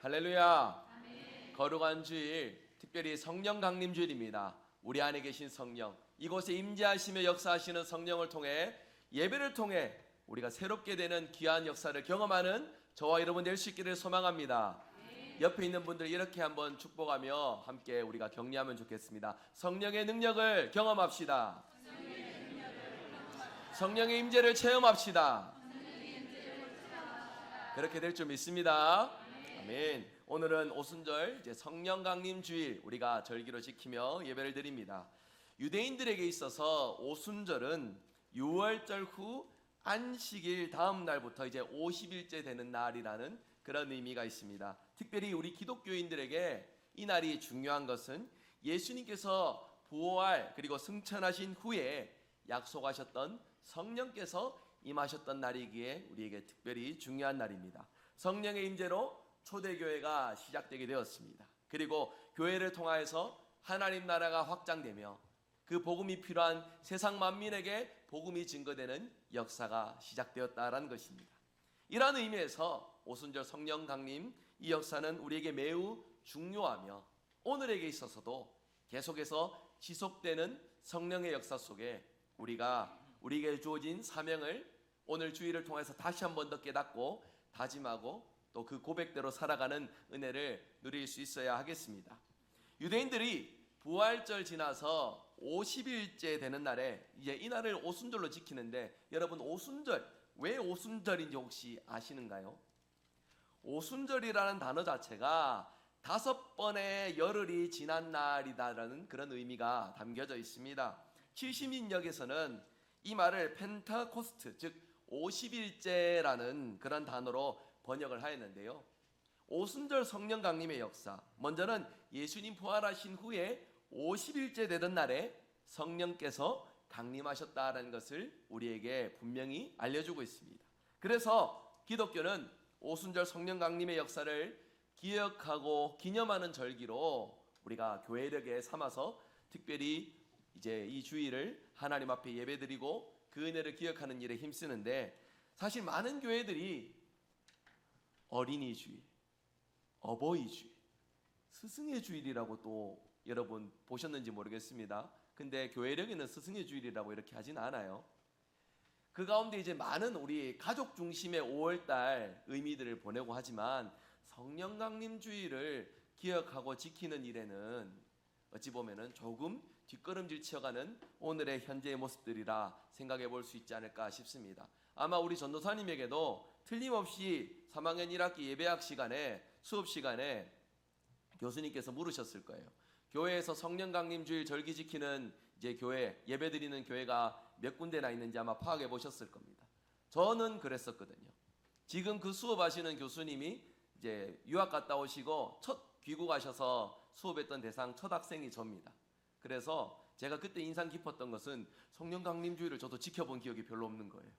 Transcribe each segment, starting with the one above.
할렐루야. 아멘. 거룩한 주일, 특별히 성령 강림 주일입니다. 우리 안에 계신 성령, 이곳에 임재하시며 역사하시는 성령을 통해 예배를 통해 우리가 새롭게 되는 귀한 역사를 경험하는 저와 여러분 될 수 있기를 소망합니다. 옆에 있는 분들 이렇게 한번 축복하며 함께 우리가 격려하면 좋겠습니다. 성령의 능력을 경험합시다. 성령의 임재를 체험합시다. 그렇게 될 줄 믿습니다. 아멘. 오늘은 오순절 이제 성령 강림 주일 우리가 절기로 지키며 예배를 드립니다. 유대인들에게 있어서 오순절은 유월절 후 안식일 다음 날부터 이제 50일째 되는 날이라는 그런 의미가 있습니다. 특별히 우리 기독교인들에게 이 날이 중요한 것은 예수님께서 부활 그리고 승천하신 후에 약속하셨던 성령께서 임하셨던 날이기에 우리에게 특별히 중요한 날입니다. 성령의 임재로 초대교회가 시작되게 되었습니다. 그리고 교회를 통하여서 하나님 나라가 확장되며 그 복음이 필요한 세상 만민에게 복음이 증거되는 역사가 시작되었다라는 것입니다. 이러한 의미에서 오순절 성령 강림 이 역사는 우리에게 매우 중요하며 오늘에게 있어서도 계속해서 지속되는 성령의 역사 속에 우리가 우리에게 주어진 사명을 오늘 주일을 통해서 다시 한 번 더 깨닫고 다짐하고 또 그 고백대로 살아가는 은혜를 누릴 수 있어야 하겠습니다. 유대인들이 부활절 지나서 50일째 되는 날에 이제 이 날을 오순절로 지키는데 여러분 오순절 왜 오순절인지 혹시 아시는가요? 오순절이라는 단어 자체가 5번의 열흘이 지난 날이다라는 그런 의미가 담겨져 있습니다. 70인역에서는 이 말을 펜타코스트 즉 50일째라는 그런 단어로 번역을 하였는데요. 오순절 성령 강림의 역사, 먼저는 예수님 부활하신 후에 50일째 되던 날에 성령께서 강림하셨다는 것을 우리에게 분명히 알려주고 있습니다. 그래서 기독교는 오순절 성령 강림의 역사를 기억하고 기념하는 절기로 우리가 교회력에 삼아서 특별히 이제 이 주일을 하나님 앞에 예배드리고 그 은혜를 기억하는 일에 힘쓰는데 사실 많은 교회들이 어린이 주일, 어버이 주일, 스승의 주일이라고 또 여러분 보셨는지 모르겠습니다. 근데 교회력에는 스승의 주일이라고 이렇게 하진 않아요. 그 가운데 이제 많은 우리 가족 중심의 5월달 의미들을 보내고 하지만 성령 강림 주일을 기억하고 지키는 일에는 어찌 보면은 조금 뒷걸음질 치어가는 오늘의 현재의 모습들이라 생각해 볼 수 있지 않을까 싶습니다. 아마 우리 전도사님에게도 틀림없이 3학년 1학기 예배학 시간에 수업 시간에 교수님께서 물으셨을 거예요. 교회에서 성령 강림 주일 절기 지키는 이제 교회 예배 드리는 교회가 몇 군데나 있는지 아마 파악해 보셨을 겁니다. 저는 그랬었거든요. 지금 그 수업하시는 교수님이 이제 유학 갔다 오시고 첫 귀국하셔서 수업했던 대상 첫 학생이 저입니다. 그래서 제가 그때 인상 깊었던 것은 성령 강림 주일을 저도 지켜본 기억이 별로 없는 거예요.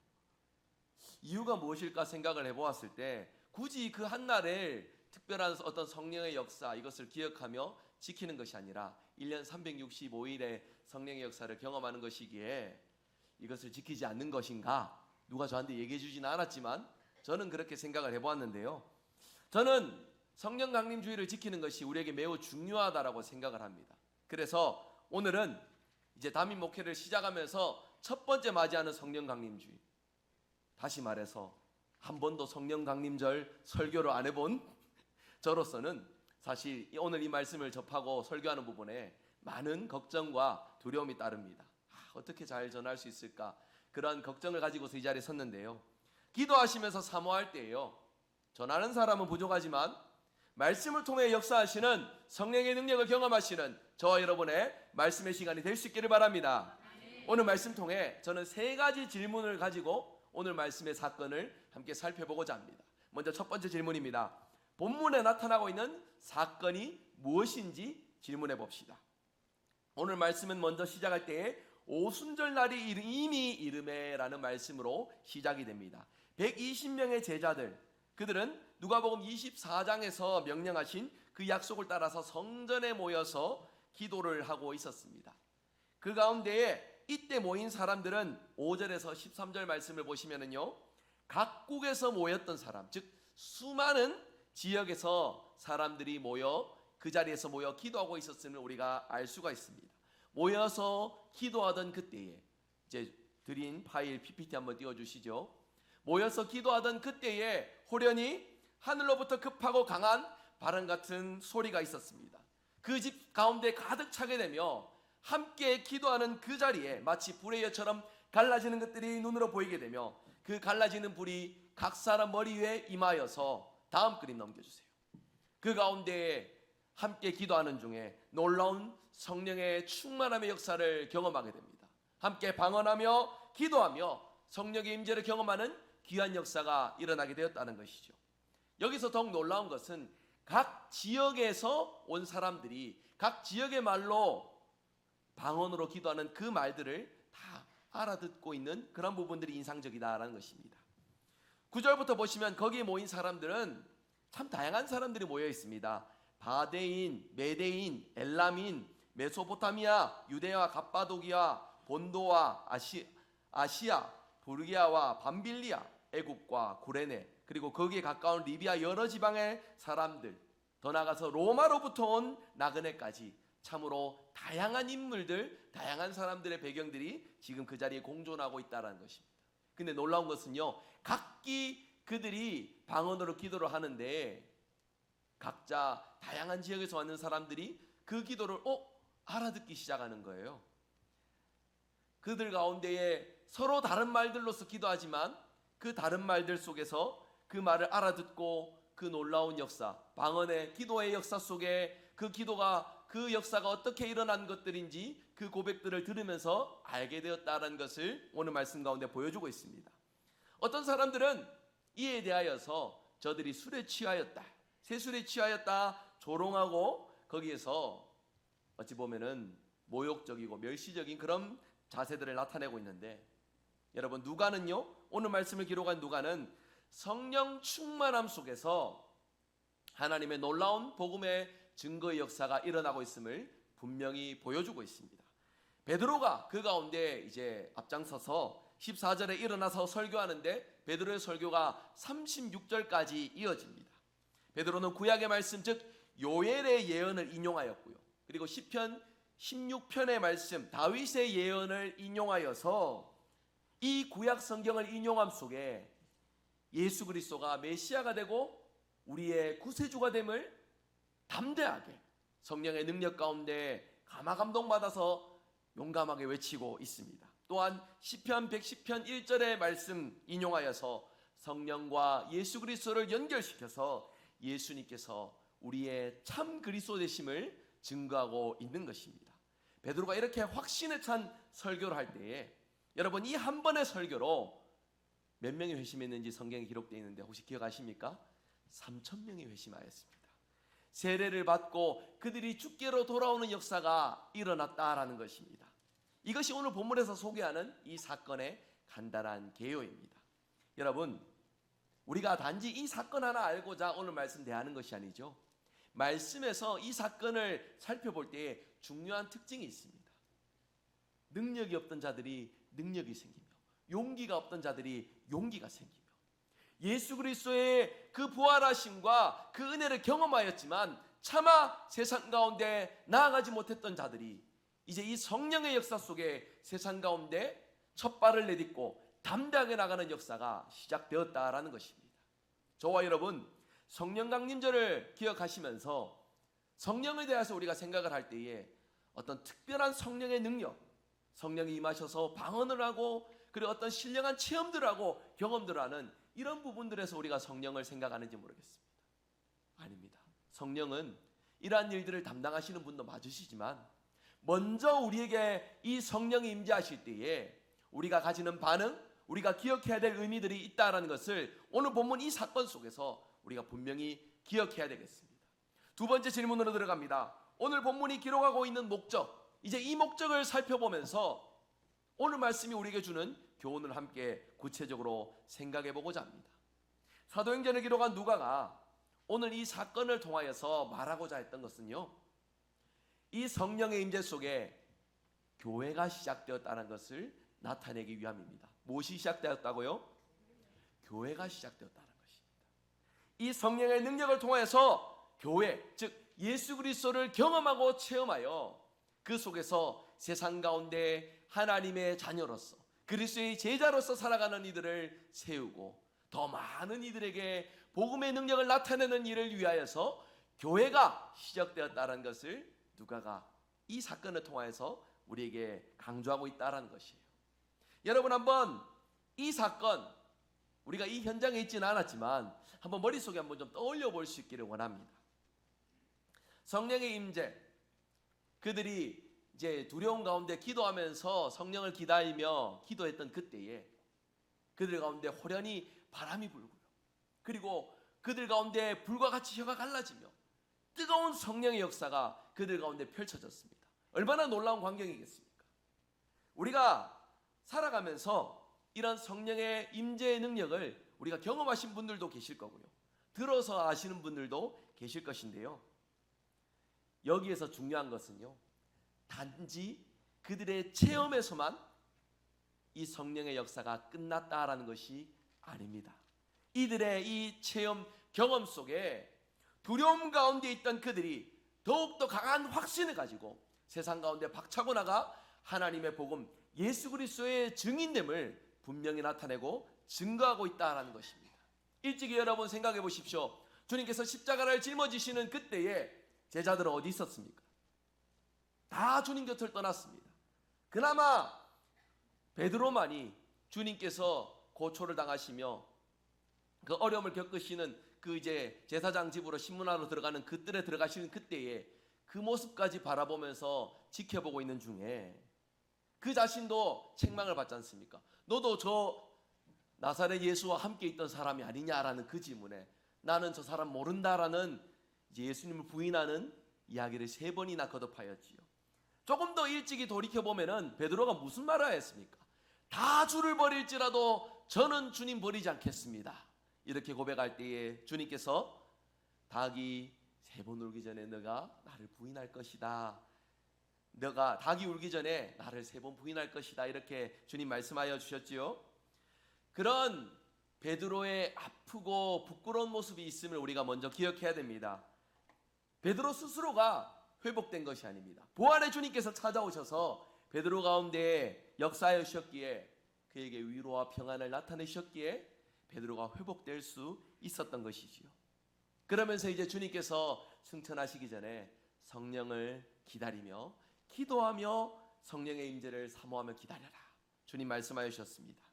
이유가 무엇일까 생각을 해보았을 때 굳이 그 한날을 특별한 어떤 성령의 역사 이것을 기억하며 지키는 것이 아니라 1년 365일의 성령의 역사를 경험하는 것이기에 이것을 지키지 않는 것인가? 누가 저한테 얘기해 주지는 않았지만 저는 그렇게 생각을 해보았는데요. 저는 성령 강림 주일을 지키는 것이 우리에게 매우 중요하다라고 생각을 합니다. 그래서 오늘은 이제 담임 목회를 시작하면서 첫 번째 맞이하는 성령 강림 주일. 다시 말해서 한 번도 성령 강림절 설교를 안 해본 저로서는 사실 오늘 이 말씀을 접하고 설교하는 부분에 많은 걱정과 두려움이 따릅니다. 어떻게 잘 전할 수 있을까? 그런 걱정을 가지고서 이 자리에 섰는데요. 기도하시면서 사모할 때예요. 전하는 사람은 부족하지만 말씀을 통해 역사하시는 성령의 능력을 경험하시는 저와 여러분의 말씀의 시간이 될 수 있기를 바랍니다. 오늘 말씀 통해 저는 3가지 질문을 가지고 오늘 말씀의 사건을 함께 살펴보고자 합니다. 먼저 첫 번째 질문입니다. 본문에 나타나고 있는 사건이 무엇인지 질문해 봅시다. 오늘 말씀은 먼저 시작할 때에 오순절 날이 이미 이르매라는 말씀으로 시작이 됩니다. 120명의 제자들, 그들은 누가복음 24장에서 명령하신 그 약속을 따라서 성전에 모여서 기도를 하고 있었습니다. 그 가운데에 이때 모인 사람들은 5절에서 13절 말씀을 보시면은요, 각국에서 모였던 사람, 즉 수많은 지역에서 사람들이 모여 그 자리에서 모여 기도하고 있었음을 우리가 알 수가 있습니다. 모여서 기도하던 그때에, 이제 드린 파일 PPT 한번 띄워주시죠. 모여서 기도하던 그때에 호련히 하늘로부터 급하고 강한 바람 같은 소리가 있었습니다. 그 집 가운데 가득 차게 되며 함께 기도하는 그 자리에 마치 불의 여처럼 갈라지는 것들이 눈으로 보이게 되며 그 갈라지는 불이 각 사람 머리 위에 임하여서, 다음 그림 넘겨주세요. 그 가운데에 함께 기도하는 중에 놀라운 성령의 충만함의 역사를 경험하게 됩니다. 함께 방언하며 기도하며 성령의 임재를 경험하는 귀한 역사가 일어나게 되었다는 것이죠. 여기서 더욱 놀라운 것은 각 지역에서 온 사람들이 각 지역의 말로 방언으로 기도하는 그 말들을 다 알아듣고 있는 그런 부분들이 인상적이다라는 것입니다. 9절부터 보시면 거기에 모인 사람들은 참 다양한 사람들이 모여 있습니다. 바데인, 메데인, 엘람인, 메소포타미아, 유대와 갑바도기아, 본도와 아시아, 부르기아와 밤빌리아, 애굽과 구레네, 그리고 거기에 가까운 리비아 여러 지방의 사람들, 더 나아가서 로마로부터 온 나그네까지 참으로 다양한 인물들, 다양한 사람들의 배경들이 지금 그 자리에 공존하고 있다는 것입니다. 근데 놀라운 것은요, 각기 그들이 방언으로 기도를 하는데 각자 다양한 지역에서 왔는 사람들이 그 기도를 알아듣기 시작하는 거예요. 그들 가운데에 서로 다른 말들로서 기도하지만 그 다른 말들 속에서 그 말을 알아듣고 그 놀라운 역사, 방언의 기도의 역사 속에 그 기도가, 그 역사가 어떻게 일어난 것들인지 그 고백들을 들으면서 알게 되었다는 것을 오늘 말씀 가운데 보여주고 있습니다. 어떤 사람들은 이에 대하여서 저들이 술에 취하였다, 새술에 취하였다 조롱하고 거기에서 어찌 보면은 모욕적이고 멸시적인 그런 자세들을 나타내고 있는데, 여러분 누가는요, 오늘 말씀을 기록한 누가는 성령 충만함 속에서 하나님의 놀라운 복음의 증거의 역사가 일어나고 있음을 분명히 보여주고 있습니다. 베드로가 그 가운데 이제 앞장서서 14절에 일어나서 설교하는데 베드로의 설교가 36절까지 이어집니다. 베드로는 구약의 말씀, 즉 요엘의 예언을 인용하였고요, 그리고 시편 16편의 말씀, 다윗의 예언을 인용하여서 이 구약 성경을 인용함 속에 예수 그리스도가 메시아가 되고 우리의 구세주가 됨을 담대하게 성령의 능력 가운데 감화 감동받아서 용감하게 외치고 있습니다. 또한 시편 110편 1절의 말씀 인용하여서 성령과 예수 그리스도를 연결시켜서 예수님께서 우리의 참 그리스도 되심을 증거하고 있는 것입니다. 베드로가 이렇게 확신에 찬 설교를 할 때에 여러분 이 한 번의 설교로 몇 명이 회심했는지 성경에 기록되어 있는데 혹시 기억하십니까? 3,000명이 회심하였습니다. 세례를 받고 그들이 주께로 돌아오는 역사가 일어났다라는 것입니다. 이것이 오늘 본문에서 소개하는 이 사건의 간단한 개요입니다. 여러분, 우리가 단지 이 사건 하나 알고자 오늘 말씀 대하는 것이 아니죠. 말씀에서 이 사건을 살펴볼 때에 중요한 특징이 있습니다. 능력이 없던 자들이 능력이 생기며 용기가 없던 자들이 용기가 생기며 예수 그리스도의 그 부활하심과 그 은혜를 경험하였지만 차마 세상 가운데 나아가지 못했던 자들이 이제 이 성령의 역사 속에 세상 가운데 첫 발을 내딛고 담대하게 나가는 역사가 시작되었다라는 것입니다. 저와 여러분, 성령 강림절을 기억하시면서 성령에 대해서 우리가 생각을 할 때에 어떤 특별한 성령의 능력, 성령이 임하셔서 방언을 하고 그리고 어떤 신령한 체험들을 하고 경험들을 하는 이런 부분들에서 우리가 성령을 생각하는지 모르겠습니다. 아닙니다. 성령은 이러한 일들을 담당하시는 분도 맞으시지만 먼저 우리에게 이 성령이 임재하실 때에 우리가 가지는 반응, 우리가 기억해야 될 의미들이 있다는 것을 오늘 본문 이 사건 속에서 우리가 분명히 기억해야 되겠습니다. 두 번째 질문으로 들어갑니다. 오늘 본문이 기록하고 있는 목적, 이제 이 목적을 살펴보면서 오늘 말씀이 우리에게 주는 교훈을 함께 구체적으로 생각해 보고자 합니다. 사도행전을 기록한 누가가 오늘 이 사건을 통하여서 말하고자 했던 것은요, 이 성령의 임재 속에 교회가 시작되었다는 것을 나타내기 위함입니다. 무엇이 시작되었다고요? 교회가 시작되었다는 것입니다. 이 성령의 능력을 통해서 교회, 즉 예수 그리스도를 경험하고 체험하여 그 속에서 세상 가운데 하나님의 자녀로서 그리스도의 제자로서 살아가는 이들을 세우고 더 많은 이들에게 복음의 능력을 나타내는 일을 위하여서 교회가 시작되었다는 것을 누가가 이 사건을 통하여서 우리에게 강조하고 있다는 것이에요. 여러분, 한번 이 사건, 우리가 이 현장에 있지는 않았지만 한번 머릿속에 한번 좀 떠올려 볼 수 있기를 원합니다. 성령의 임재, 그들이 이제 두려움 가운데 기도하면서 성령을 기다리며 기도했던 그때에 그들 가운데 호련히 바람이 불고요. 그리고 그들 가운데 불과 같이 혀가 갈라지며 뜨거운 성령의 역사가 그들 가운데 펼쳐졌습니다. 얼마나 놀라운 광경이겠습니까? 우리가 살아가면서 이런 성령의 임재의 능력을 우리가 경험하신 분들도 계실 거고요. 들어서 아시는 분들도 계실 것인데요. 여기에서 중요한 것은요, 단지 그들의 체험에서만 이 성령의 역사가 끝났다라는 것이 아닙니다. 이들의 이 체험 경험 속에 두려움 가운데 있던 그들이 더욱더 강한 확신을 가지고 세상 가운데 박차고 나가 하나님의 복음 예수 그리스도의 증인됨을 분명히 나타내고 증거하고 있다는 것입니다. 일찍이 여러분 생각해 보십시오. 주님께서 십자가를 짊어지시는 그때에 제자들은 어디 있었습니까? 다 주님 곁을 떠났습니다. 그나마 베드로만이 주님께서 고초를 당하시며 그 어려움을 겪으시는 그 이제 제사장 집으로 신문하러 들어가는 그 뜰에 들어가시는 그때에 그 모습까지 바라보면서 지켜보고 있는 중에 그 자신도 책망을 받지 않습니까? 너도 저 나사렛 예수와 함께 있던 사람이 아니냐라는 그 질문에 나는 저 사람 모른다라는 이제 예수님을 부인하는 이야기를 3번이나 거듭하였지요. 조금 더 일찍이 돌이켜보면은 베드로가 무슨 말을 했습니까? 다 주를 버릴지라도 저는 주님 버리지 않겠습니다. 이렇게 고백할 때에 주님께서 닭이 3번 울기 전에 너가 나를 부인할 것이다. 너가 닭이 울기 전에 나를 3번 부인할 것이다. 이렇게 주님 말씀하여 주셨지요. 그런 베드로의 아프고 부끄러운 모습이 있음을 우리가 먼저 기억해야 됩니다. 베드로 스스로가 회복된 것이 아닙니다. 부활의 주님께서 찾아오셔서 베드로 가운데 역사하셨기에 그에게 위로와 평안을 나타내셨기에 베드로가 회복될 수 있었던 것이지요. 그러면서 이제 주님께서 승천하시기 전에 성령을 기다리며 기도하며 성령의 임재를 사모하며 기다려라. 주님 말씀하여 주셨습니다.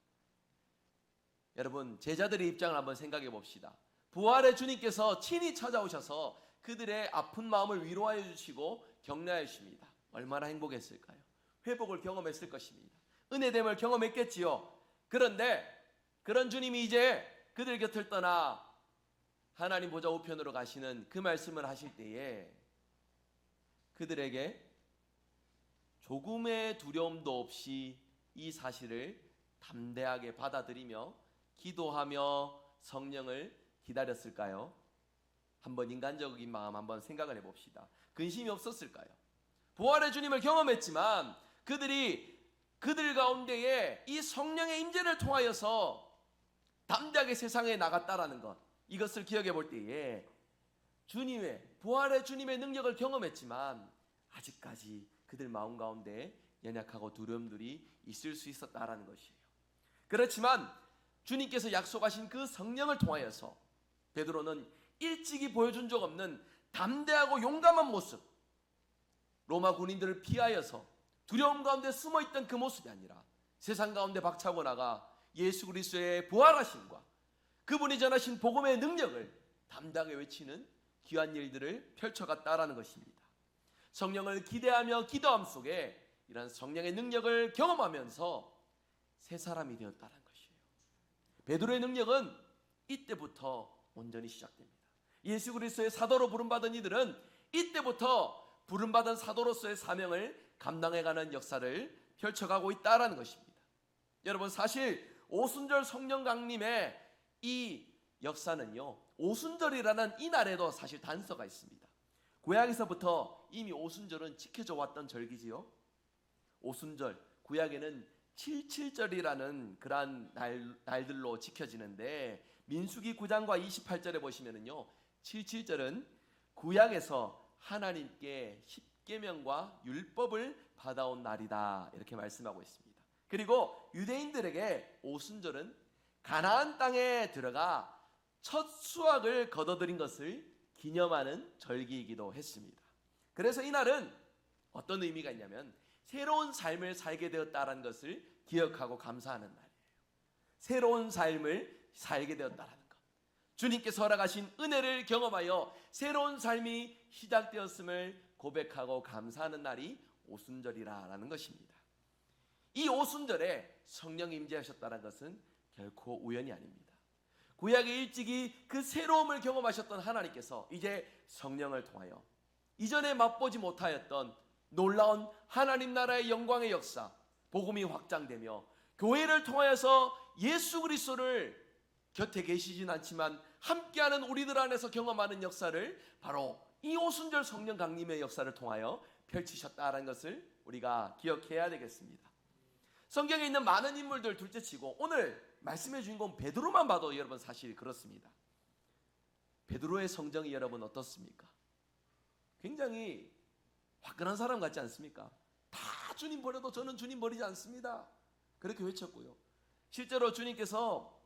여러분, 제자들의 입장을 한번 생각해 봅시다. 부활의 주님께서 친히 찾아오셔서 그들의 아픈 마음을 위로하여 주시고 격려하여 주십니다. 얼마나 행복했을까요? 회복을 경험했을 것입니다. 은혜됨을 경험했겠지요. 그런데 그런 주님이 이제 그들 곁을 떠나 하나님 보좌 우편으로 가시는 그 말씀을 하실 때에 그들에게 조금의 두려움도 없이 이 사실을 담대하게 받아들이며 기도하며 성령을 기다렸을까요? 한번 인간적인 마음 한번 생각을 해봅시다. 근심이 없었을까요? 부활의 주님을 경험했지만 그들 가운데에 이 성령의 임재를 통하여서 담대하게 세상에 나갔다라는 것, 이것을 기억해 볼 때에 부활의 주님의 능력을 경험했지만 아직까지 그들 마음 가운데 연약하고 두려움들이 있을 수 있었다라는 것이에요. 그렇지만 주님께서 약속하신 그 성령을 통하여서 베드로는 일찍이 보여준 적 없는 담대하고 용감한 모습, 로마 군인들을 피하여서 두려움 가운데 숨어있던 그 모습이 아니라 세상 가운데 박차고 나가 예수 그리스도의 부활하심과 그분이 전하신 복음의 능력을 담대하게 외치는 귀한 일들을 펼쳐갔다라는 것입니다. 성령을 기대하며 기도함 속에 이런 성령의 능력을 경험하면서 새 사람이 되었다는 것이에요. 베드로의 능력은 이때부터 온전히 시작됩니다. 예수 그리스도의 사도로 부름받은 이들은 이때부터 부름받은 사도로서의 사명을 감당해가는 역사를 펼쳐가고 있다는 것입니다. 여러분, 사실 오순절 성령 강림의 이 역사는요, 오순절이라는 이 날에도 사실 단서가 있습니다. 구약에서부터 이미 오순절은 지켜져 왔던 절기지요. 오순절, 구약에는 77절이라는 그러한 날들로 지켜지는데 민수기 9장과 28절에 보시면은요, 77절은 구약에서 하나님께 십계명과 율법을 받아온 날이다, 이렇게 말씀하고 있습니다. 그리고 유대인들에게 오순절은 가나안 땅에 들어가 첫 수확을 거둬들인 것을 기념하는 절기이기도 했습니다. 그래서 이날은 어떤 의미가 있냐면 새로운 삶을 살게 되었다는 것을 기억하고 감사하는 날이에요. 새로운 삶을 살게 되었다는 것, 주님께서 허락하신 은혜를 경험하여 새로운 삶이 시작되었음을 고백하고 감사하는 날이 오순절이라는 것입니다. 이 오순절에 성령이 임재하셨다는 것은 결코 우연이 아닙니다. 구약의 일찍이 그 새로움을 경험하셨던 하나님께서 이제 성령을 통하여 이전에 맛보지 못하였던 놀라운 하나님 나라의 영광의 역사, 복음이 확장되며 교회를 통하여서 예수 그리스도를 곁에 계시진 않지만 함께하는 우리들 안에서 경험하는 역사를 바로 이 오순절 성령 강림의 역사를 통하여 펼치셨다는 것을 우리가 기억해야 되겠습니다. 성경에 있는 많은 인물들 둘째치고 오늘 말씀의 주인공 베드로만 봐도 여러분 사실 그렇습니다. 베드로의 성정이 여러분 어떻습니까? 굉장히 화끈한 사람 같지 않습니까? 다 주님 버려도 저는 주님 버리지 않습니다, 그렇게 외쳤고요. 실제로 주님께서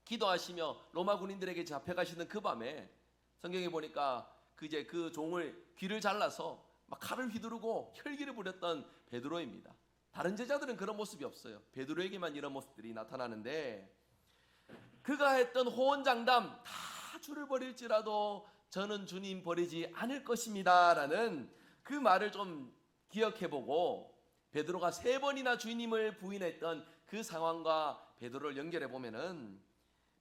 기도하시며 로마 군인들에게 잡혀가시는 그 밤에 성경에 보니까 그 종을 귀를 잘라서 막 칼을 휘두르고 혈기를 부렸던 베드로입니다. 다른 제자들은 그런 모습이 없어요. 베드로에게만 이런 모습들이 나타나는데, 그가 했던 호언장담, 다 주를 버릴지라도 저는 주님 버리지 않을 것입니다 라는 그 말을 좀 기억해보고 베드로가 3번이나 주님을 부인했던 그 상황과 베드로를 연결해 보면은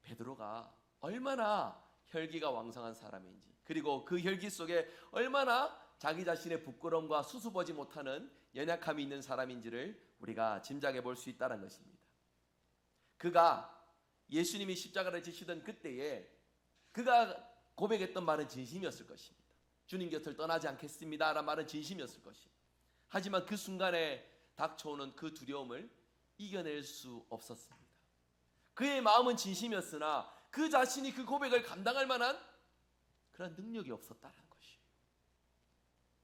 베드로가 얼마나 혈기가 왕성한 사람인지, 그리고 그 혈기 속에 얼마나 자기 자신의 부끄러움과 수습하지 못하는 연약함이 있는 사람인지를 우리가 짐작해 볼 수 있다는 것입니다. 그가 예수님이 십자가를 지시던 그때에 그가 고백했던 말은 진심이었을 것입니다. 주님 곁을 떠나지 않겠습니다 라는 말은 진심이었을 것입니다. 하지만 그 순간에 닥쳐오는 그 두려움을 이겨낼 수 없었습니다. 그의 마음은 진심이었으나 그 자신이 그 고백을 감당할 만한 그런 능력이 없었다는 것이에요.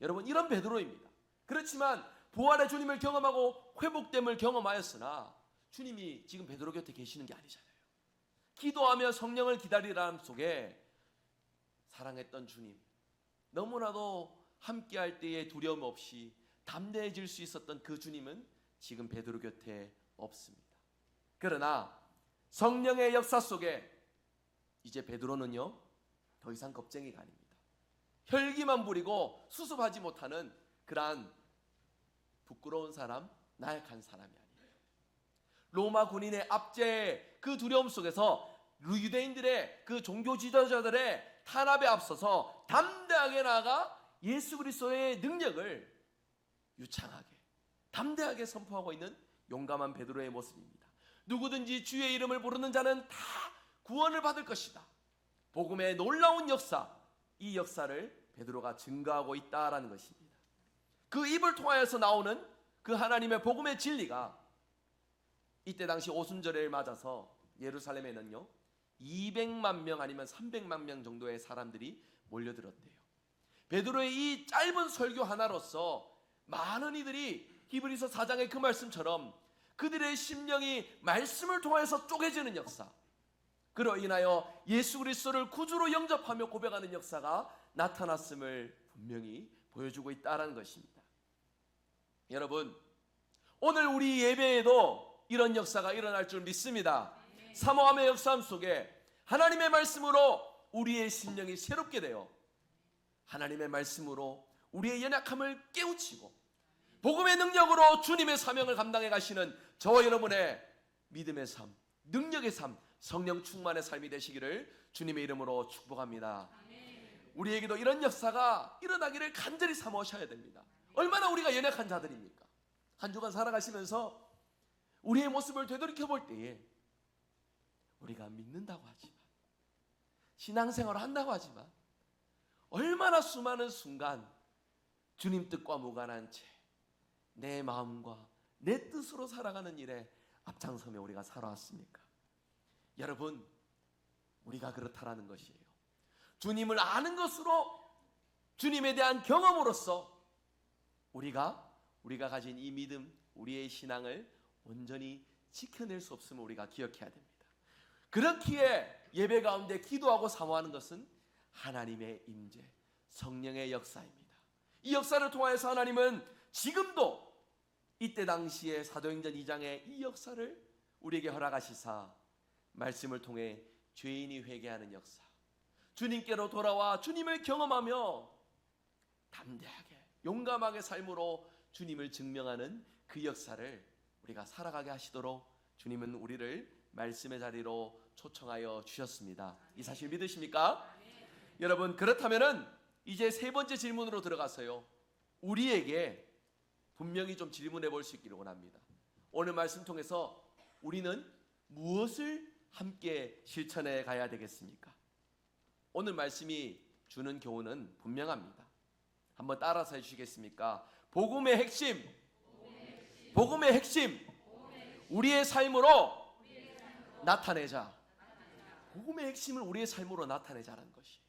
여러분, 이런 베드로입니다. 그렇지만 부활의 주님을 경험하고 회복됨을 경험하였으나 주님이 지금 베드로 곁에 계시는 게 아니잖아요. 기도하며 성령을 기다리라는 속에 사랑했던 주님, 너무나도 함께할 때에 두려움 없이 담대해질 수 있었던 그 주님은 지금 베드로 곁에 없습니다. 그러나 성령의 역사 속에 이제 베드로는요 더 이상 겁쟁이가 아닙니다. 혈기만 부리고 수습하지 못하는 그러한 부끄러운 사람, 나약한 사람이 아니에요. 로마 군인의 압제의 그 두려움 속에서 유대인들의 그 종교 지도자들의 탄압에 앞서서 담대하게 나아가 예수 그리스도의 능력을 유창하게 담대하게 선포하고 있는 용감한 베드로의 모습입니다. 누구든지 주의 이름을 부르는 자는 다 구원을 받을 것이다. 복음의 놀라운 역사, 이 역사를 베드로가 증거하고 있다라는 것입니다. 그 입을 통하여서 나오는 그 하나님의 복음의 진리가 이때 당시 오순절을 맞아서 예루살렘에는요 200만 명 아니면 300만 명 정도의 사람들이 몰려들었대요. 베드로의 이 짧은 설교 하나로서 많은 이들이 히브리서 4장의 그 말씀처럼 그들의 심령이 말씀을 통해서 쪼개지는 역사, 그로 인하여 예수 그리스도를 구주로 영접하며 고백하는 역사가 나타났음을 분명히 보여주고 있다는 것입니다. 여러분, 오늘 우리 예배에도 이런 역사가 일어날 줄 믿습니다. 사모함의 역사함 속에 하나님의 말씀으로 우리의 심령이 새롭게 되어 하나님의 말씀으로 우리의 연약함을 깨우치고 복음의 능력으로 주님의 사명을 감당해 가시는 저와 여러분의 믿음의 삶, 능력의 삶, 성령 충만의 삶이 되시기를 주님의 이름으로 축복합니다. 우리에게도 이런 역사가 일어나기를 간절히 사모하셔야 됩니다. 얼마나 우리가 연약한 자들입니까? 한 주간 살아가시면서 우리의 모습을 되돌이켜 볼 때에 우리가 믿는다고 하지만, 신앙생활을 한다고 하지만 얼마나 수많은 순간 주님 뜻과 무관한 채 내 마음과 내 뜻으로 살아가는 일에 앞장서며 우리가 살아왔습니까? 여러분, 우리가 그렇다라는 것이에요. 주님을 아는 것으로 주님에 대한 경험으로써 우리가 가진 이 믿음, 우리의 신앙을 온전히 지켜낼 수 없음을 우리가 기억해야 됩니다. 그렇기에 예배 가운데 기도하고 사모하는 것은 하나님의 임재, 성령의 역사입니다. 이 역사를 통하여서 하나님은 지금도 이때 당시에 사도행전 2장의 이 역사를 우리에게 허락하시사 말씀을 통해 죄인이 회개하는 역사, 주님께로 돌아와 주님을 경험하며 담대하게 용감하게 삶으로 주님을 증명하는 그 역사를 우리가 살아가게 하시도록 주님은 우리를 말씀의 자리로 초청하여 주셨습니다. 이 사실 믿으십니까? 여러분, 그렇다면은 이제 세 번째 질문으로 들어가서요, 우리에게 분명히 좀 질문해 볼 수 있기를 원합니다. 오늘 말씀 통해서 우리는 무엇을 함께 실천해 가야 되겠습니까? 오늘 말씀이 주는 교훈은 분명합니다. 한번 따라서 해주시겠습니까? 복음의 핵심, 우리의 삶으로 나타내자. 복음의 핵심을 우리의 삶으로 나타내자는 것이에요.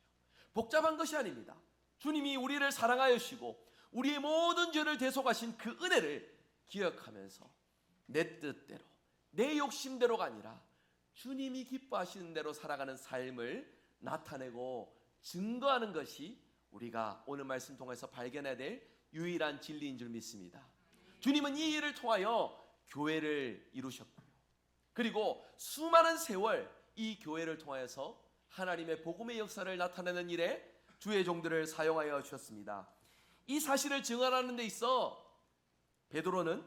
복잡한 것이 아닙니다. 주님이 우리를 사랑하여 주시고 우리의 모든 죄를 대속하신 그 은혜를 기억하면서 내 뜻대로, 내 욕심대로가 아니라 주님이 기뻐하시는 대로 살아가는 삶을 나타내고 증거하는 것이 우리가 오늘 말씀 통해서 발견해야 될 유일한 진리인 줄 믿습니다. 주님은 이 일을 통하여 교회를 이루셨고요, 그리고 수많은 세월 이 교회를 통하여서 하나님의 복음의 역사를 나타내는 일에 주의 종들을 사용하여 주셨습니다. 이 사실을 증언하는 데 있어 베드로는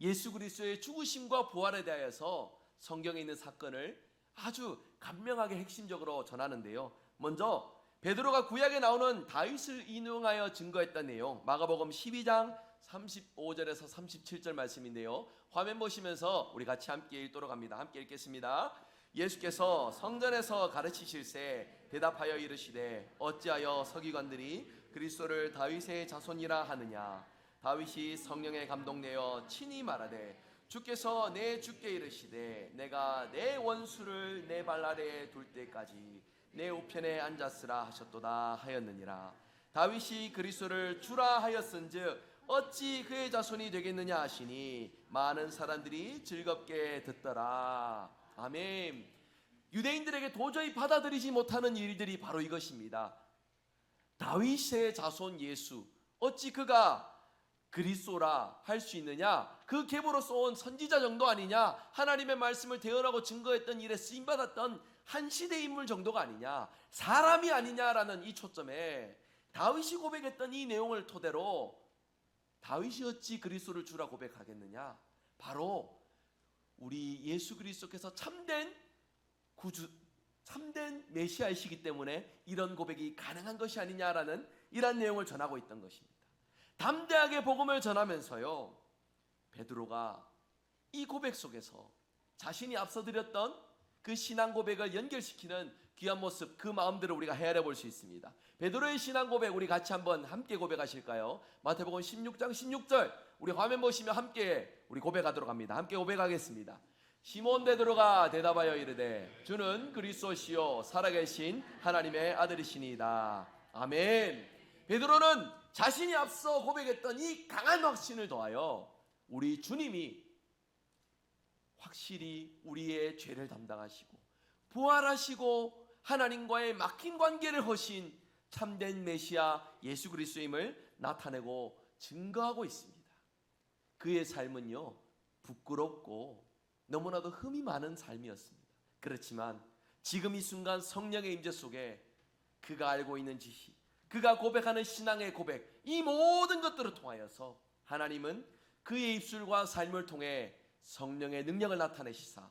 예수 그리스도의 죽으심과 부활에 대하여서 성경에 있는 사건을 아주 간명하게 핵심적으로 전하는데요, 먼저 베드로가 구약에 나오는 다윗을 인용하여 증거했던 내용, 마가복음 12장 35절에서 37절 말씀인데요, 화면 보시면서 우리 같이 함께 읽도록 합니다. 함께 읽겠습니다. 예수께서 성전에서 가르치실새 대답하여 이르시되 어찌하여 서기관들이 그리스도를 다윗의 자손이라 하느냐. 다윗이 성령에 감동되어 친히 말하되 주께서 내 주께 이르시되 내가 내 원수를 내 발 아래에 둘 때까지 내 우편에 앉았으라 하셨도다 하였느니라. 다윗이 그리스도를 주라 하였은즉 어찌 그의 자손이 되겠느냐 하시니 많은 사람들이 즐겁게 듣더라. 아멘. 유대인들에게 도저히 받아들이지 못하는 일들이 바로 이것입니다. 다윗의 자손 예수, 어찌 그가 그리스도라 할 수 있느냐? 그 계보로서 온 선지자 정도 아니냐? 하나님의 말씀을 대언하고 증거했던 일에 쓰임받았던 한 시대 인물 정도가 아니냐? 사람이 아니냐라는 이 초점에 다윗이 고백했던 이 내용을 토대로 다윗이 어찌 그리스도를 주라 고백하겠느냐? 바로 우리 예수 그리스도께서 참된 구주, 참된 메시아이시기 때문에 이런 고백이 가능한 것이 아니냐라는 이런 내용을 전하고 있던 것입니다. 담대하게 복음을 전하면서요, 베드로가 이 고백 속에서 자신이 앞서 드렸던 그 신앙 고백을 연결시키는 귀한 모습, 그 마음들을 우리가 헤아려 볼 수 있습니다. 베드로의 신앙 고백 우리 같이 한번 함께 고백하실까요? 마태복음 16장 16절 우리 화면 보시면 함께 우리 고백하도록 합니다. 함께 고백하겠습니다. 시몬 베드로가 대답하여 이르되 주는 그리스도시요 살아계신 하나님의 아들이시니이다. 아멘. 베드로는 자신이 앞서 고백했던 이 강한 확신을 더하여 우리 주님이 확실히 우리의 죄를 담당하시고 부활하시고 하나님과의 막힌 관계를 허신 참된 메시아 예수 그리스도임을 나타내고 증거하고 있습니다. 그의 삶은요, 부끄럽고 너무나도 흠이 많은 삶이었습니다. 그렇지만 지금 이 순간 성령의 임재 속에 그가 알고 있는 지식, 그가 고백하는 신앙의 고백, 이 모든 것들을 통하여서 하나님은 그의 입술과 삶을 통해 성령의 능력을 나타내시사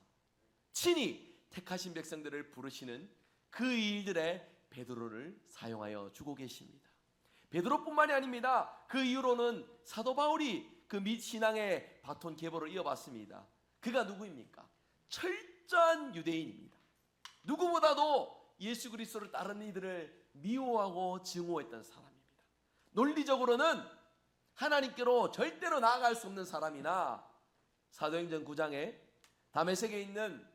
친히 택하신 백성들을 부르시는 그 일들에 베드로를 사용하여 주고 계십니다. 베드로뿐만이 아닙니다. 그 이후로는 사도 바울이 그 신앙의 바톤 계보를 이어받습니다. 그가 누구입니까? 철저한 유대인입니다. 누구보다도 예수 그리스도를 따르는 이들을 미워하고 증오했던 사람입니다. 논리적으로는 하나님께로 절대로 나아갈 수 없는 사람이나 사도행전 9장에 다메섹에 있는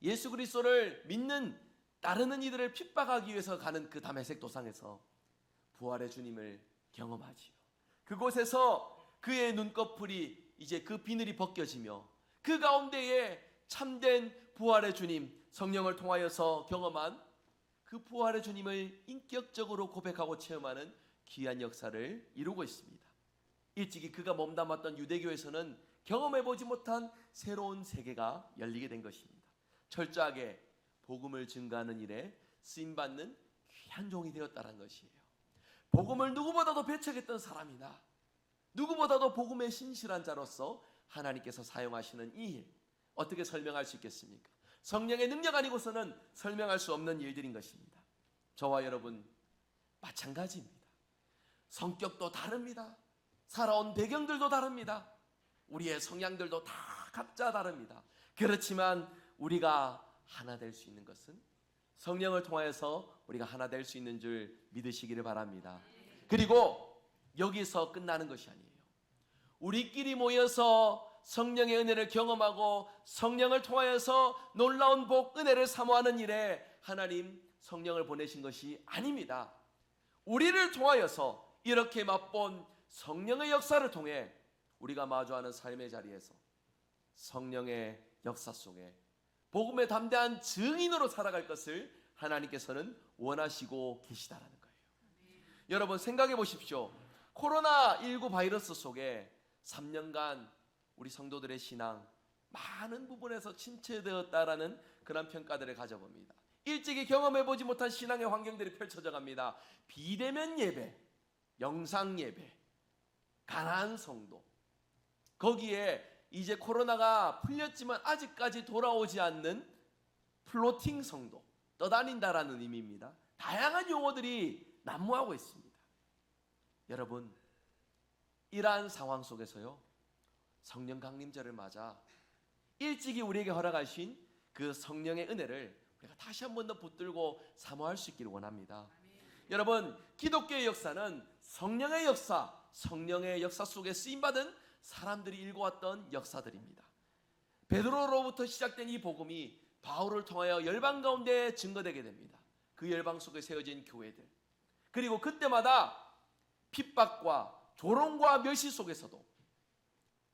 예수 그리스도를 믿는 따르는 이들을 핍박하기 위해서 가는 그 다메섹 도상에서 부활의 주님을 경험하지요. 그곳에서 그의 눈꺼풀이 이제 그 비늘이 벗겨지며 그 가운데에 참된 부활의 주님, 성령을 통하여서 경험한 그 부활의 주님을 인격적으로 고백하고 체험하는 귀한 역사를 이루고 있습니다. 일찍이 그가 몸담았던 유대교에서는 경험해보지 못한 새로운 세계가 열리게 된 것입니다. 철저하게 복음을 증거하는 일에 쓰임받는 귀한 종이 되었다는 것이에요. 복음을 누구보다도 배척했던 사람이다. 누구보다도 복음에 신실한 자로서 하나님께서 사용하시는 이 일, 어떻게 설명할 수 있겠습니까? 성령의 능력 아니고서는 설명할 수 없는 일들인 것입니다. 저와 여러분 마찬가지입니다. 성격도 다릅니다. 살아온 배경들도 다릅니다. 우리의 성향들도 다 각자 다릅니다. 그렇지만 우리가 하나 될 수 있는 것은 성령을 통하여서 우리가 하나 될 수 있는 줄 믿으시기를 바랍니다. 그리고 여기서 끝나는 것이 아니에요. 우리끼리 모여서 성령의 은혜를 경험하고 성령을 통하여서 놀라운 복, 은혜를 사모하는 일에 하나님 성령을 보내신 것이 아닙니다. 우리를 통하여서 이렇게 맛본 성령의 역사를 통해 우리가 마주하는 삶의 자리에서 성령의 역사 속에 복음에 담대한 증인으로 살아갈 것을 하나님께서는 원하시고 계시다라는 거예요. 여러분 생각해 보십시오. 코로나19 바이러스 속에 3년간 우리 성도들의 신앙 많은 부분에서 침체되었다라는 그런 평가들을 가져봅니다. 일찍이 경험해보지 못한 신앙의 환경들이 펼쳐져 갑니다. 비대면 예배, 영상 예배, 가난한 성도, 거기에 이제 코로나가 풀렸지만 아직까지 돌아오지 않는 플로팅 성도, 떠다닌다라는 의미입니다. 다양한 용어들이 난무하고 있습니다. 여러분, 이러한 상황 속에서요, 성령 강림절을 맞아 일찍이 우리에게 허락하신 그 성령의 은혜를 우리가 다시 한 번 더 붙들고 사모할 수 있기를 원합니다. 여러분, 기독교의 역사는 성령의 역사 속에 쓰임받은 사람들이 읽어왔던 역사들입니다. 베드로로부터 시작된 이 복음이 바울을 통하여 열방 가운데 증거되게 됩니다. 그 열방 속에 세워진 교회들, 그리고 그때마다 핍박과 조롱과 멸시 속에서도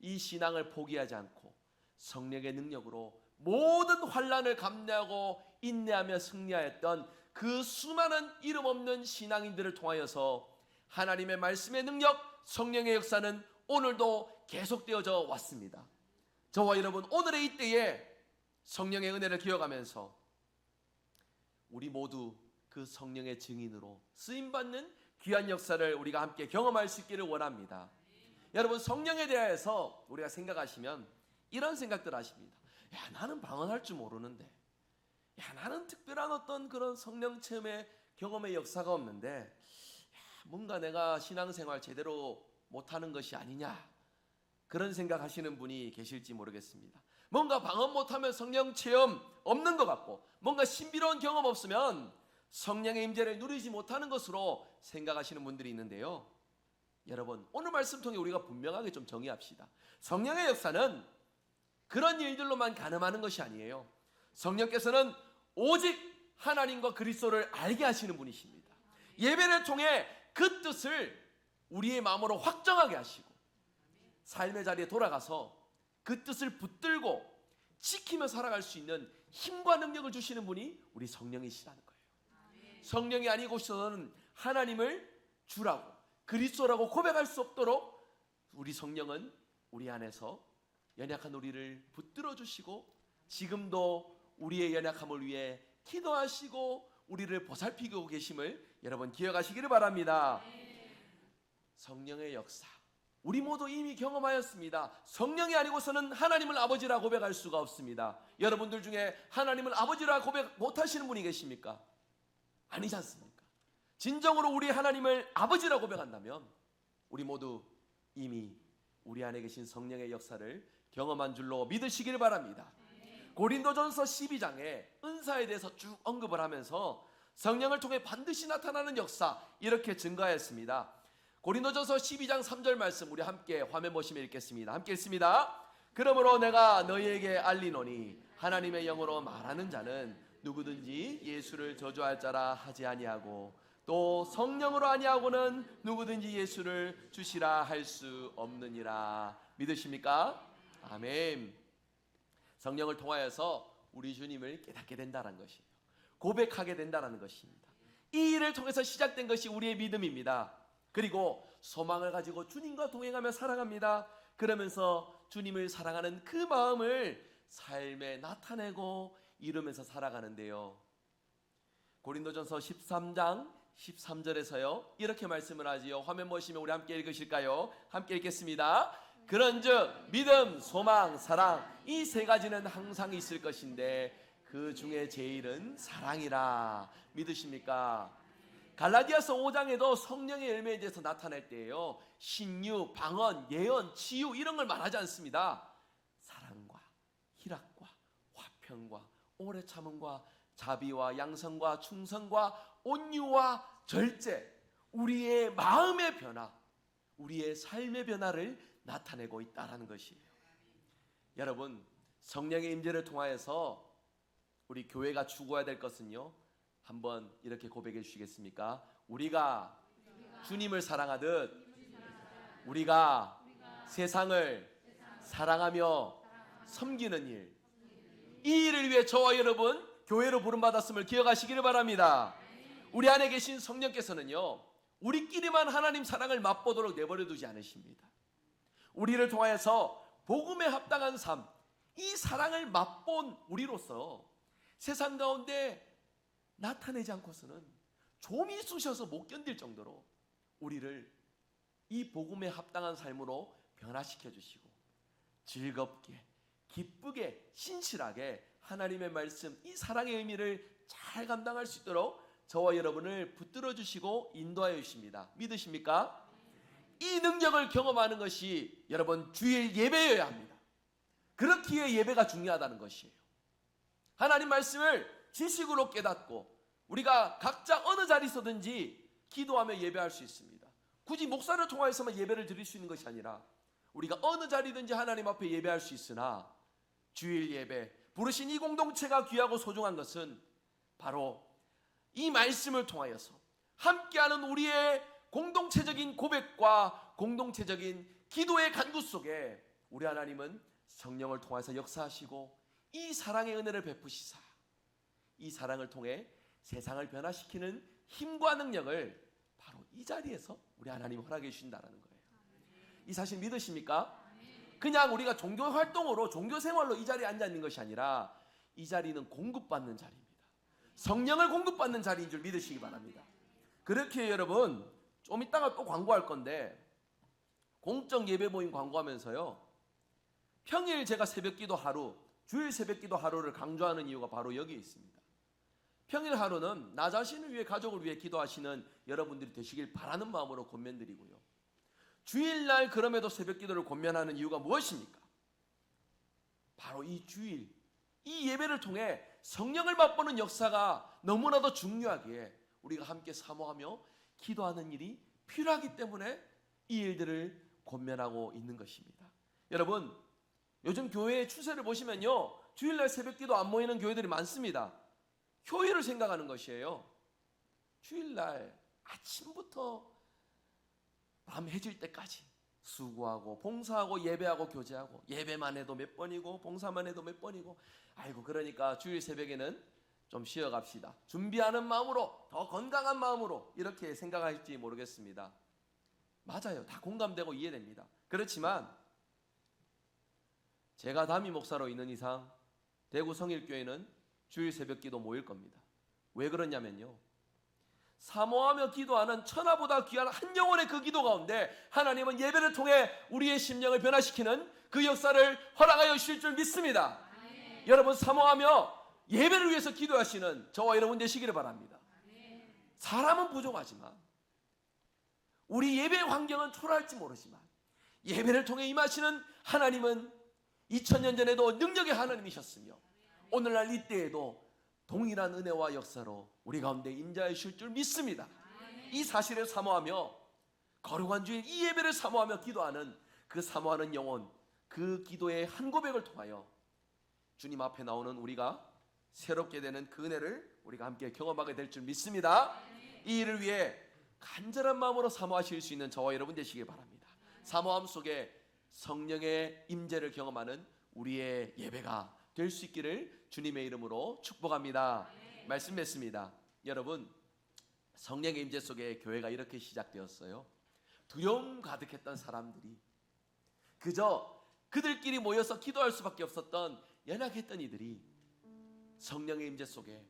이 신앙을 포기하지 않고 성령의 능력으로 모든 환난을 감내하고 인내하며 승리하였던 그 수많은 이름 없는 신앙인들을 통하여서 하나님의 말씀의 능력, 성령의 역사는 오늘도 계속되어져 왔습니다. 저와 여러분, 오늘의 이때에 성령의 은혜를 기억하면서 우리 모두 그 성령의 증인으로 쓰임받는 귀한 역사를 우리가 함께 경험할 수 있기를 원합니다. 여러분, 성령에 대해서 우리가 생각하시면 이런 생각들 하십니다. 야, 나는 방언할 줄 모르는데, 야, 나는 특별한 어떤 그런 성령 체험의 경험의 역사가 없는데, 야, 뭔가 내가 신앙생활 제대로 못하는 것이 아니냐, 그런 생각하시는 분이 계실지 모르겠습니다. 뭔가 방언 못하면 성령 체험 없는 것 같고, 뭔가 신비로운 경험 없으면 성령의 임재를 누리지 못하는 것으로 생각하시는 분들이 있는데요, 여러분, 오늘 말씀 통해 우리가 분명하게 좀 정의합시다. 성령의 역사는 그런 일들로만 가늠하는 것이 아니에요. 성령께서는 오직 하나님과 그리스도를 알게 하시는 분이십니다. 예배를 통해 그 뜻을 우리의 마음으로 확정하게 하시고 삶의 자리에 돌아가서 그 뜻을 붙들고 지키며 살아갈 수 있는 힘과 능력을 주시는 분이 우리 성령이시라는 거예요. 성령이 아니고서는 하나님을 주라고, 그리스도라고 고백할 수 없도록 우리 성령은 우리 안에서 연약한 우리를 붙들어 주시고 지금도 우리의 연약함을 위해 기도하시고 우리를 보살피고 계심을 여러분 기억하시기를 바랍니다. 성령의 역사, 우리 모두 이미 경험하였습니다. 성령이 아니고서는 하나님을 아버지라 고백할 수가 없습니다. 여러분들 중에 하나님을 아버지라 고백 못하시는 분이 계십니까? 아니지 않습니까? 진정으로 우리 하나님을 아버지라 고백한다면 우리 모두 이미 우리 안에 계신 성령의 역사를 경험한 줄로 믿으시기를 바랍니다. 고린도전서 12장에 은사에 대해서 쭉 언급을 하면서 성령을 통해 반드시 나타나는 역사, 이렇게 증거하였습니다. 고린도전서 12장 3절 말씀 우리 함께 화면 보시면 읽겠습니다. 함께 읽습니다. 그러므로 내가 너희에게 알리노니 하나님의 영으로 말하는 자는 누구든지 예수를 저주할 자라 하지 아니하고 또 성령으로 아니하고는 누구든지 예수를 주시라 할 수 없느니라. 믿으십니까? 아멘. 성령을 통하여서 우리 주님을 깨닫게 된다는 것이에요. 고백하게 된다는 것입니다. 이 일을 통해서 시작된 것이 우리의 믿음입니다. 그리고 소망을 가지고 주님과 동행하며 살아갑니다. 그러면서 주님을 사랑하는 그 마음을 삶에 나타내고 이루면서 살아가는데요. 고린도전서 13장 13절에서요 이렇게 말씀을 하지요. 화면 보시면 우리 함께 읽으실까요? 함께 읽겠습니다. 그런즉 믿음, 소망, 사랑 이 세 가지는 항상 있을 것인데 그 중에 제일은 사랑이라. 믿으십니까? 갈라디아서 5장에도 성령의 열매에 대해서 나타낼 때에요 신유, 방언, 예언, 치유 이런 걸 말하지 않습니다. 사랑과 희락과 화평과 오래 참음과 자비와 양성과 충성과 온유와 절제, 우리의 마음의 변화, 우리의 삶의 변화를 나타내고 있다는 것이에요. 여러분, 성령의 임재를 통하여서 우리 교회가 추구해야 될 것은요, 한번 이렇게 고백해 주시겠습니까? 우리가 주님을 사랑하듯 우리가 세상을 사랑하며 섬기는 일, 이 일을 위해 저와 여러분 교회로 부름받았음을 기억하시기를 바랍니다. 우리 안에 계신 성령께서는요 우리끼리만 하나님 사랑을 맛보도록 내버려 두지 않으십니다. 우리를 통하여서 복음에 합당한 삶, 이 사랑을 맛본 우리로서 세상 가운데 나타내지 않고서는 좀이 쑤셔서 못 견딜 정도로 우리를 이 복음에 합당한 삶으로 변화시켜 주시고 즐겁게 기쁘게 신실하게 하나님의 말씀, 이 사랑의 의미를 잘 감당할 수 있도록 저와 여러분을 붙들어 주시고 인도하여 주십니다. 믿으십니까? 이 능력을 경험하는 것이 여러분 주일 예배여야 합니다. 그렇기에 예배가 중요하다는 것이에요. 하나님 말씀을 지식으로 깨닫고 우리가 각자 어느 자리서든지 기도하며 예배할 수 있습니다. 굳이 목사를 통하여서만 예배를 드릴 수 있는 것이 아니라 우리가 어느 자리든지 하나님 앞에 예배할 수 있으나 주일 예배, 부르신 이 공동체가 귀하고 소중한 것은 바로 이 말씀을 통하여서 함께하는 우리의 공동체적인 고백과 공동체적인 기도의 간구 속에 우리 하나님은 성령을 통해서 역사하시고 이 사랑의 은혜를 베푸시사 이 사랑을 통해 세상을 변화시키는 힘과 능력을 바로 이 자리에서 우리 하나님 허락해 주신다는 거예요. 이 사실 믿으십니까? 그냥 우리가 종교 활동으로 종교 생활로 이 자리에 앉아 있는 것이 아니라 이 자리는 공급받는 자리입니다. 성령을 공급받는 자리인 줄 믿으시기 바랍니다. 그렇게 여러분 좀 이따가 또 광고할 건데 공적 예배 모임 광고하면서요 평일 제가 새벽기도 하루, 주일 새벽기도 하루를 강조하는 이유가 바로 여기에 있습니다. 평일 하루는 나 자신을 위해 가족을 위해 기도하시는 여러분들이 되시길 바라는 마음으로 권면드리고요, 주일날 그럼에도 새벽기도를 권면하는 이유가 무엇입니까? 바로 이 주일, 이 예배를 통해 성령을 맛보는 역사가 너무나도 중요하기에 우리가 함께 사모하며 기도하는 일이 필요하기 때문에 이 일들을 권면하고 있는 것입니다. 여러분, 요즘 교회의 추세를 보시면요 주일날 새벽기도 안 모이는 교회들이 많습니다. 효율을 생각하는 것이에요. 주일날 아침부터 밤 해질 때까지 수고하고 봉사하고 예배하고 교제하고 예배만 해도 몇 번이고 봉사만 해도 몇 번이고 아이고 그러니까 주일 새벽에는 좀 쉬어갑시다. 준비하는 마음으로 더 건강한 마음으로 이렇게 생각할지 모르겠습니다. 맞아요. 다 공감되고 이해됩니다. 그렇지만 제가 담임 목사로 있는 이상 대구 성일교회는 주일 새벽기도 모일 겁니다. 왜 그러냐면요 사모하며 기도하는 천하보다 귀한 한 영혼의 그 기도 가운데 하나님은 예배를 통해 우리의 심령을 변화시키는 그 역사를 허락하여 주실 줄 믿습니다. 여러분 사모하며 예배를 위해서 기도하시는 저와 여러분 되시기를 바랍니다. 사람은 부족하지만 우리 예배 환경은 초라할지 모르지만 예배를 통해 임하시는 하나님은 2000년 전에도 능력의 하나님이셨으며 오늘날 이때에도 동일한 은혜와 역사로 우리 가운데 임재하여 주실 줄 믿습니다. 이 사실을 사모하며 거룩한 주일 이 예배를 사모하며 기도하는 그 사모하는 영혼, 그 기도의 한 고백을 통하여 주님 앞에 나오는 우리가 새롭게 되는 그 은혜를 우리가 함께 경험하게 될 줄 믿습니다. 이 일을 위해 간절한 마음으로 사모하실 수 있는 저와 여러분 되시길 바랍니다. 사모함 속에 성령의 임재를 경험하는 우리의 예배가 될 수 있기를 주님의 이름으로 축복합니다. 말씀 맺습니다. 여러분, 성령의 임재 속에 교회가 이렇게 시작되었어요. 두려움 가득했던 사람들이, 그저 그들끼리 모여서 기도할 수밖에 없었던 연약했던 이들이 성령의 임재 속에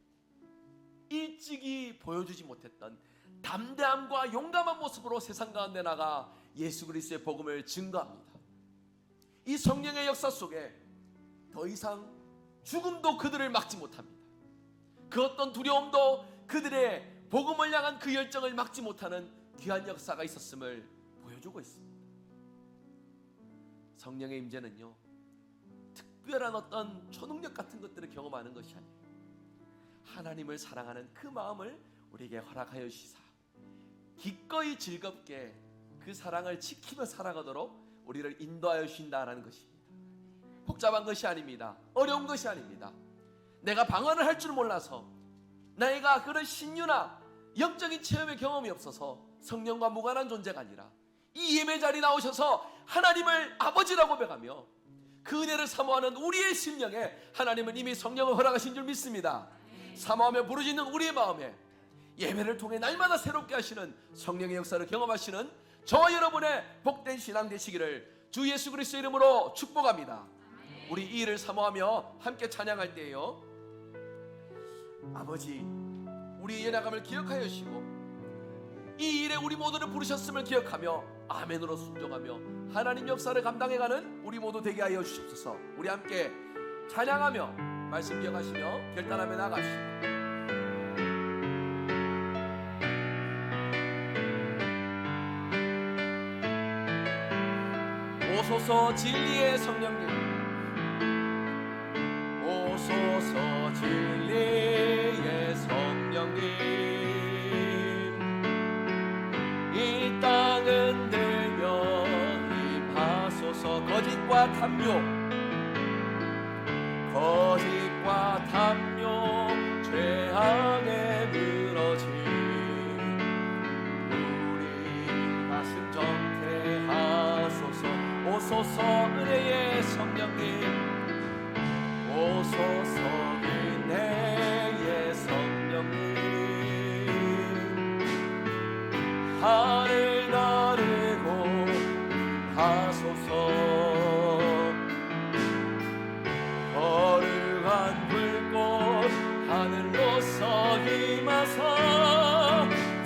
일찍이 보여주지 못했던 담대함과 용감한 모습으로 세상 가운데 나가 예수 그리스도의 복음을 증거합니다. 이 성령의 역사 속에 더 이상 죽음도 그들을 막지 못합니다. 그 어떤 두려움도 그들의 복음을 향한 그 열정을 막지 못하는 귀한 역사가 있었음을 보여주고 있습니다. 성령의 임재는요, 특별한 어떤 초능력 같은 것들을 경험하는 것이 아니에요. 하나님을 사랑하는 그 마음을 우리에게 허락하여 주시사 기꺼이 즐겁게 그 사랑을 지키며 살아가도록 우리를 인도하여 주신다라는 것입니다. 복잡한 것이 아닙니다. 어려운 것이 아닙니다. 내가 방언을 할 줄 몰라서, 내가 그런 신유나 영적인 체험의 경험이 없어서 성령과 무관한 존재가 아니라 이 예배 자리에 나오셔서 하나님을 아버지라고 고백하며 그 은혜를 사모하는 우리의 심령에 하나님은 이미 성령을 허락하신 줄 믿습니다. 사모하며 부르짖는 우리의 마음에 예배를 통해 날마다 새롭게 하시는 성령의 역사를 경험하시는 저와 여러분의 복된 신앙 되시기를 주 예수 그리스도 이름으로 축복합니다. 우리 이 일을 사모하며 함께 찬양할 때에요, 아버지, 우리의 연약함을 기억하여 주시고 이 일에 우리 모두를 부르셨음을 기억하며 아멘으로 순종하며 하나님 역사를 감당해가는 우리 모두 되게 하여 주시옵소서. 우리 함께 찬양하며 말씀 기억하시며 결단하며 나아갑시다. 오소서 진리의 성령님, 오소서 진리의 성령님, 이 땅은 들며 임하소서. 거짓과 탐욕, 거짓과 탐욕, 죄악에 늘어진 우리 가슴 정케 하소서. 오소서 은혜의 성령님, 오소서 은혜의 성령님, 하늘 나르고 하소서. 거룩한 불꽃 하늘로서 임하사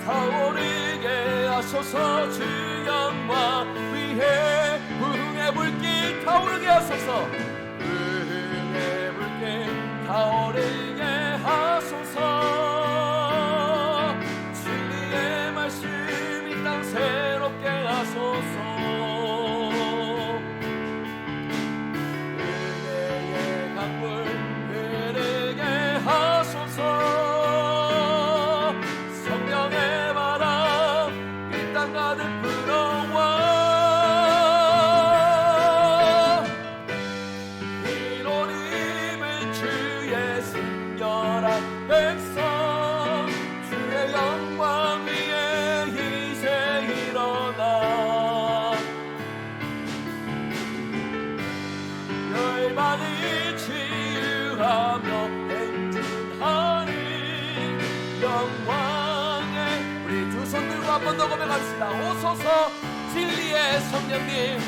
타오르게 하소서. 주 영광 위에 부흥의 불길 타오르게 하소서. 부흥의 불길 타오르게 하소서. 진리의 말씀 이 땅 새롭게 하소서. 은혜의 강물 흐르게 하소서. 성령의 바람 이 땅 가득 불어와 백성 주의 영광 위에 이제 일어나 열반을 치유하며 행진하는 영광의 우리 두 손 들고 한 번 더 고백합시다. 오소서 진리의 성령님,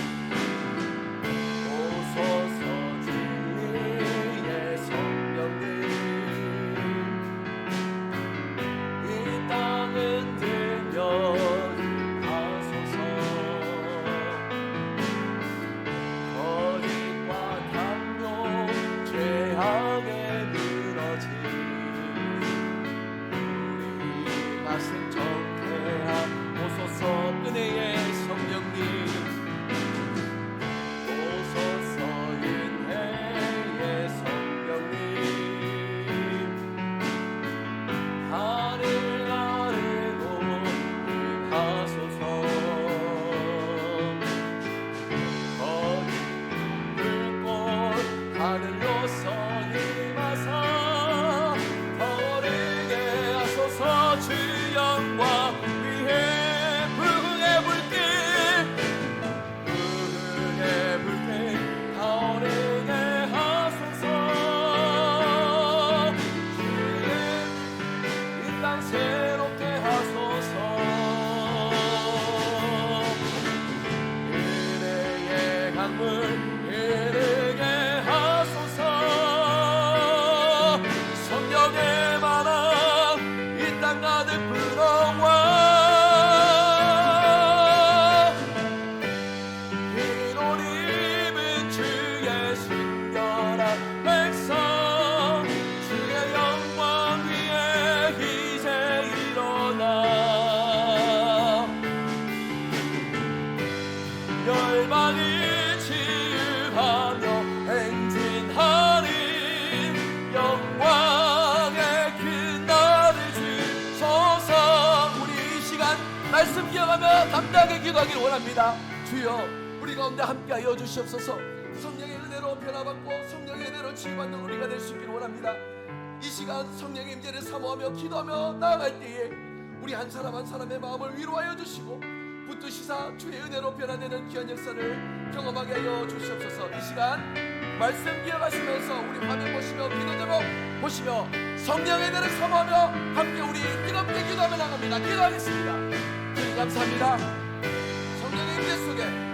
오소서 진리의 성령님, 하소서. 거짓과 탐욕, 죄악에 늘어진 우리 가슴 정케 하소서. 은혜의 성령님, 오소서 마음을 이르게 하소서. 성령의 바람 이 땅 가득 불어와 흰옷 입은 주의 순결한 백성 주의 영광 위에 이제 일어나 열방이 치유하며 행진하니 영광의 그 날을 주소서. 우리 이 시간 말씀 기억하며 담대하게 기도하기를 원합니다. 주여 우리 가운데 함께하여 주시옵소서. 성령의 은혜로 변화받고 성령의 은혜로 치유받는 우리가 될 수 있기를 원합니다. 이 시간 성령의 임재를 사모하며 기도하며 나아갈 때에 우리 한 사람 한 사람의 마음을 위로하여 주시고 붙드시사 주의 은혜로 변화되는 귀한 역사를 경험하게 하여 주시옵소서. 이 시간 말씀 기억하시면서 우리 화면 보시며 기도 제목 보시며 성령의 은혜를 사모하며 함께 우리 뜨겁게 기도하며 나갑니다. 기도하겠습니다. 주님 감사합니다. 성령의 임재 속에